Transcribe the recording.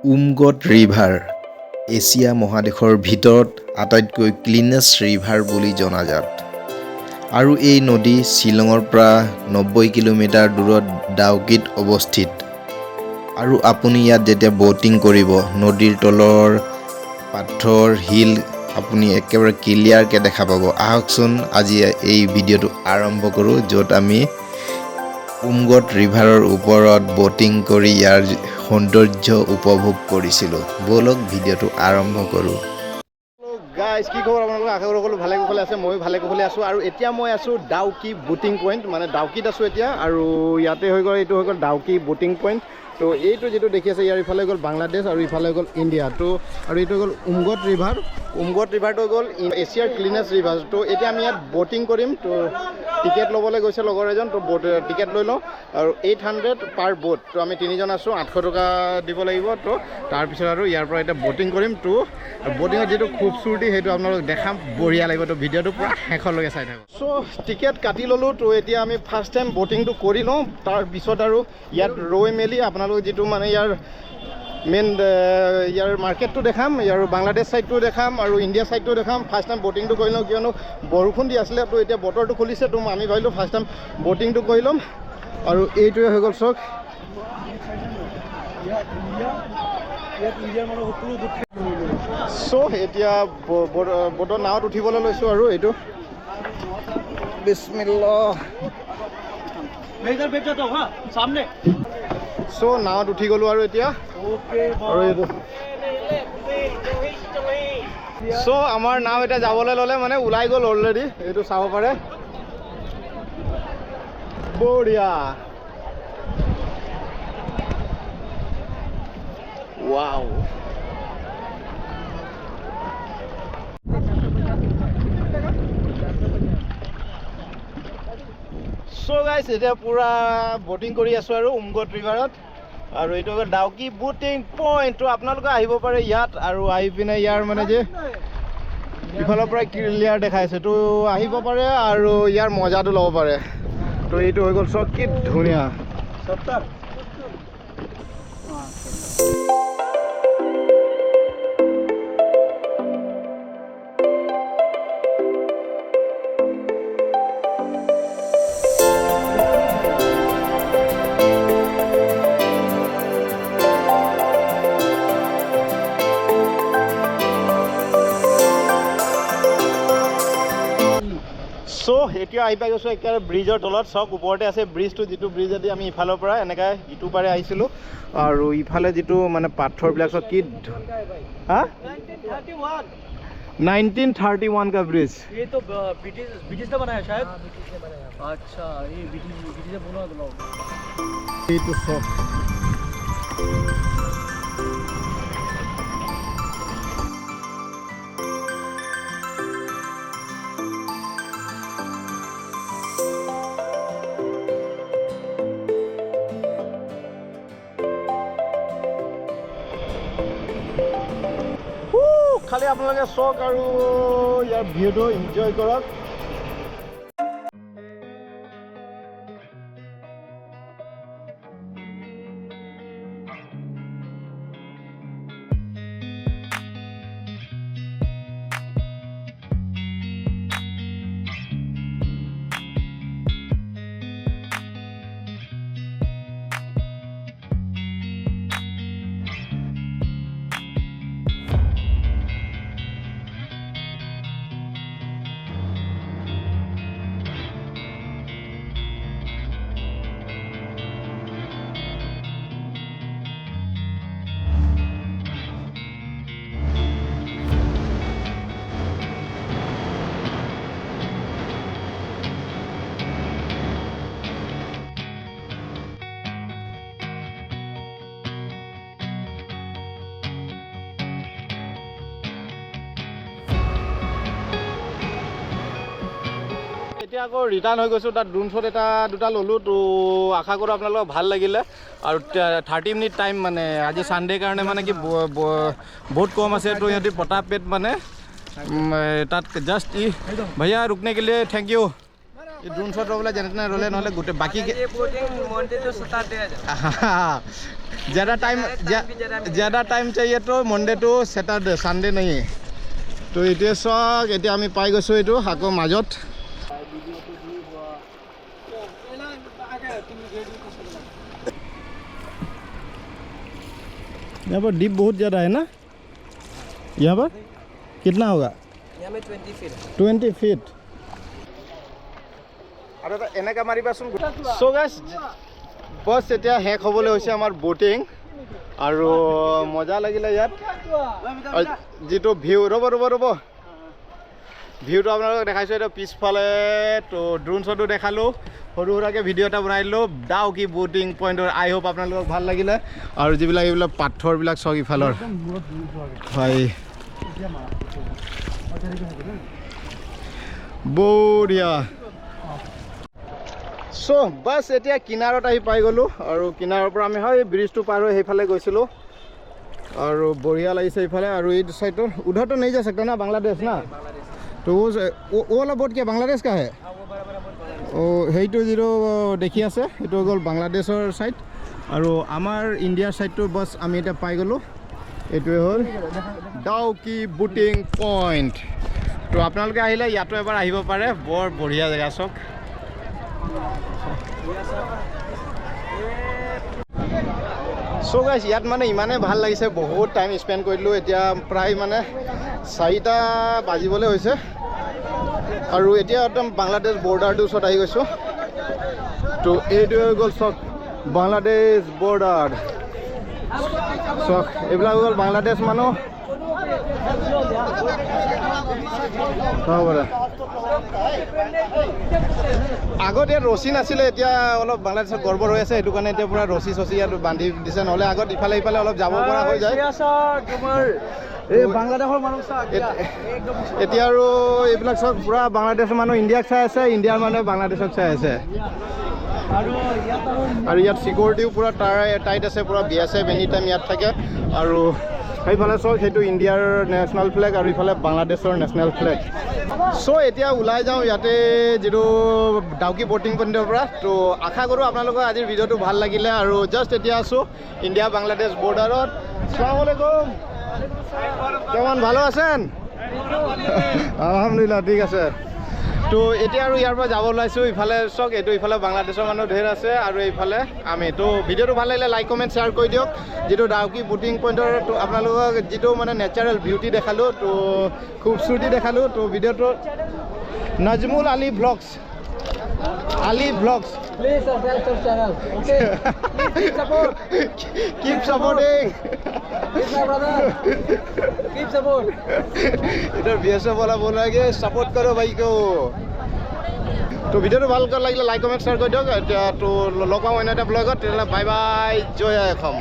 উমগত river Asia মহাদেশৰ ভিতৰত আটাইতকৈ ক্লিনেষ্ট ৰিভাৰ বুলি জনাজাত আৰু এই নদী শ্বিলঙৰ পৰা 90 কিলোমিটাৰ দূৰত ডাউকিত অৱস্থিত আৰু আপুনি ইয়াত যেতিয়া বোটিং কৰিব নদীৰ তলৰ পাথৰ হিল আপুনি একেবাৰে ক্লিয়াৰকৈ দেখা পাব আহকচোন আজি এই ভিডিঅ'টো আৰম্ভ কৰোঁ য'ত আমি উমগত ৰিভাৰৰ ওপৰত বোটিং কৰি ইয়াৰ সৌন্দৰ্য উপভোগ কৰিছিলোঁ বলক ভিডিঅ'টো আৰম্ভ কৰোঁ গাইজ কি খবৰ আপোনালোকে আশা কৰোঁ ভালে কুশলে আছে ময়ো ভালে কুশলে আছোঁ আৰু এতিয়া মই আছোঁ ডাউকি বুটিং পইণ্ট মানে ডাউকিত আছোঁ এতিয়া আৰু ইয়াতে হৈ গ'ল এইটো হৈ গ'ল ডাউকি বুটিং পইণ্ট তো এইটো যিটো দেখি আছে ইয়াৰ ইফালে গ'ল বাংলাদেশ আৰু ইফালে গ'ল ইণ্ডিয়া তো আৰু এইটো গ'ল উমগত ৰিভাৰটো গ'ল এছিয়াৰ ক্লিনেষ্ট ৰিভাৰ তো এতিয়া আমি ইয়াত ব'টিং কৰিম তো টিকেট ল'বলৈ গৈছে লগৰ এজন তো টিকেট লৈ লওঁ আৰু 800 পাৰ ব'ট তো আমি তিনিজন আছোঁ 800 টকা দিব লাগিব তো তাৰপিছত আৰু ইয়াৰ পৰা এতিয়া ব'টিং কৰিম তো ব'টিঙত যিটো খুবচুৰতি সেইটো আপোনালোক দেখাম বঢ়িয়া লাগিব তো ভিডিঅ'টো পূৰা শেষলৈকে চাই থাকক চ' টিকেট কাটি ল'লোঁ তো এতিয়া আমি ফাৰ্ষ্ট টাইম ব'টিংটো কৰি লওঁ তাৰপিছত আৰু ইয়াত ৰৈ মেলি আপোনালোক যিটো মানে ইয়াৰ মেইন ইয়াৰ মাৰ্কেটটো দেখাম ইয়াৰ বাংলাদেশ ছাইডটো দেখাম আৰু ইণ্ডিয়া ছাইডটো দেখাম ফাৰ্ষ্ট টাইম ব'টিংটো কৰি লওঁ কিয়নো বৰষুণ দি আছিলে তো এতিয়া বতৰটো খুলিছে তো আমি ভাবিলোঁ ফাৰ্ষ্ট টাইম ব'টিংটো কৰি ল'ম আৰু এইটোৱে হৈ গ'ল চক চ' এতিয়া ব'টৰ নাৱত উঠিবলৈ লৈছোঁ আৰু এইটো বিসমিল্লাহ চ' নাৱত উঠি গ'লোঁ আৰু এতিয়া আৰু এইটো চ' আমাৰ নাও এতিয়া যাবলৈ ল'লে মানে ওলাই গ'ল অলৰেডি এইটো চাব পাৰে বঢ়িয়া ৱাও চ' গাইছ এতিয়া পূৰা ব'টিং কৰি আছোঁ আৰু উমগত ৰিভাৰত আৰু এইটো ডাউকি বুটিং পইণ্ট তো আপোনালোকে আহিব পাৰে ইয়াত আৰু আহি পিনে ইয়াৰ মানে যে ইফালৰ পৰা ক্লিয়াৰ দেখাইছে তো আহিব পাৰে আৰু ইয়াৰ মজাটো ল'ব পাৰে তো এইটো হৈ গ'ল চব কি ধুনীয়া চ' এতিয়া আহি পাই গৈছোঁ একেবাৰে ব্ৰিজৰ তলত চাওক ওপৰতে আছে ব্ৰিজটো যিটো ব্ৰিজেদি আমি ইফালৰ পৰা এনেকৈ ইটো পাৰে আহিছিলোঁ আৰু ইফালে যিটো মানে পাথৰবিলাক চব কি হা 1931 का ब्रिज ये तो ब्रिटिश ने बनाया शायद अच्छा ये ब्रिटिश ने बना दो ये तो सब খালি আপোনালোকে চাওক আৰু ইয়াৰ ভিউটো এনজয় কৰক এতিয়া আকৌ ৰিটাৰ্ণ হৈ গৈছোঁ তাত ড্ৰোন শ্বট দুটা ল'লোঁ তো আশা কৰোঁ আপোনালোকক ভাল লাগিলে আৰু 30 মিনিট টাইম মানে আজি ছানডে কাৰণে মানে কি বহুত কম আছে তো ইহঁতি পটাপেট মানে তাত जस्ट भैया रुकने के लिए थैंक यू এই ড্ৰোন শ্বট বোলে যেনে তেনে ৰ'লে নহ'লে গোটেই বাকী ये बोटिंग मंडे तो सैटरडे आ जाता ज़्यादा टाइम चाहिए तो मंडे टू सैटरडे संडे नहीं है तो এতিয়া চাওক এতিয়া আমি পাই গৈছোঁ এইটো আকৌ মাজত यहाँ पर डीप बहुत ज़्यादा है ना यहाँ पर कितना होगा यहाँ में 20 फीट 20 फीट আৰু এটা এনেকৈ মাৰিবাচোন চ' গাইছ বছ এতিয়া শেষ হ'বলৈ হৈছে আমাৰ ব'টিং আৰু মজা লাগিলে ইয়াত যিটো ভিউ ৰ'ব ভিউটো আপোনালোকক দেখাইছোঁ এইটো পিছফালে তো ড্ৰোন শ্বটো দেখালোঁ সৰু সুৰাকৈ ভিডিঅ' এটা বনাই দিলোঁ ডাউকি ব'টিং পইণ্টৰ আই হোপ আপোনালোকক ভাল লাগিলে আৰু যিবিলাক এইবিলাক পাথৰবিলাক চাওক ইফালৰ হয় বঢ়িয়া চ' বাছ এতিয়া কিনাৰত আহি পাই গ'লোঁ আৰু কিনাৰৰ পৰা আমি হয় ব্ৰিজটো পাৰ হৈ সেইফালে গৈছিলোঁ আৰু বঢ়িয়া লাগিছে এইফালে আৰু এইটো ছাইডৰ उधर तो नहीं जा सकता ना बांग्लादेश ना तो वो वाला बोट क्या बांग्लादेश का है সেইটো যিটো দেখি আছে সেইটো গ'ল বাংলাদেশৰ ছাইড আৰু আমাৰ ইণ্ডিয়াৰ ছাইডটো বাছ আমি এতিয়া পাই গ'লোঁ এইটোৱে হ'ল ডাউকি বুটিং পইণ্ট তো আপোনালোকে আহিলে ইয়াতো এবাৰ আহিব পাৰে বৰ বঢ়িয়া জেগা চাওক চ' গাইছ ইয়াত মানে ইমানেই ভাল লাগিছে বহুত টাইম স্পেণ্ড কৰিলোঁ এতিয়া প্ৰায় মানে 4টা বাজিবলৈ হৈছে আৰু এতিয়া একদম বাংলাদেশ বৰ্ডাৰটোৰ ওচৰত আহি গৈছোঁ তো এইটো হৈ গ'ল চাওক বাংলাদেশ বৰ্ডাৰ চাওক এইবিলাক হৈ গ'ল বাংলাদেশ মানুহ আগত ইয়াত ৰছী নাছিলে এতিয়া অলপ বাংলাদেশত গড়বড় হৈ আছে সেইটো কাৰণে এতিয়া পুৰা ৰছী চছী ইয়াত বান্ধি দিছে নহ'লে আগত ইফালে ইফালে অলপ যাব পৰা হৈ যায় এই বাংলাদেশৰ মানুহ এতিয়া আৰু এইবিলাক চব পুৰা বাংলাদেশৰ মানুহ ইণ্ডিয়াক চাই আছে ইণ্ডিয়াৰ মানুহে বাংলাদেশক চাই আছে আৰু ইয়াত চিকিউৰিটিও পুৰা টাইট আছে পুৰা BSF এনি টাইম ইয়াত থাকে আৰু সেইফালে চাওক সেইটো ইণ্ডিয়াৰ নেশ্যনেল ফ্লেগ আৰু ইফালে বাংলাদেশৰ নেশ্যনেল ফ্লেগ চ' এতিয়া ওলাই যাওঁ ইয়াতে যিটো ডাউকি ব'টিং পইণ্টৰ পৰা তো আশা কৰোঁ আপোনালোকৰ আজিৰ ভিডিঅ'টো ভাল লাগিলে আৰু জাষ্ট এতিয়া আছোঁ ইণ্ডিয়া বাংলাদেশ বৰ্ডাৰত আসসালামু আলাইকুম কেমন ভালো আছেন আলহামদুলিল্লাহ ঠিক আছে তো এতিয়া আৰু ইয়াৰ পৰা যাব ওলাইছোঁ ইফালে চাওক এইটো ইফালে বাংলাদেশৰ মানুহ ধেৰ আছে আৰু এইফালে আমি তো ভিডিঅ'টো ভাল লাগিলে লাইক কমেণ্ট শ্বেয়াৰ কৰি দিয়ক যিটো ডাউকি বুটিং পইণ্টৰ তো আপোনালোকক যিটো মানে নেচাৰেল বিউটি দেখালোঁ তো খুবচুৰতি দেখালোঁ তো ভিডিঅ'টো Nazmul Ali blogs Please subscribe to channel. Okay. Please support. Keep supporting. Please my brother. Keep support. इधर BSF वाला बोल रहा है कि सपोर्ट करो भाई को तो ভিডিঅ'টো ভাল লাগিলে লাইক কমেণ্ট শ্বেয়াৰ কৰি দিয়ক এতিয়া তো লগ পাম অন্য এটা ব্লগত তেতিয়াহ'লে বাই বাই জয় অসম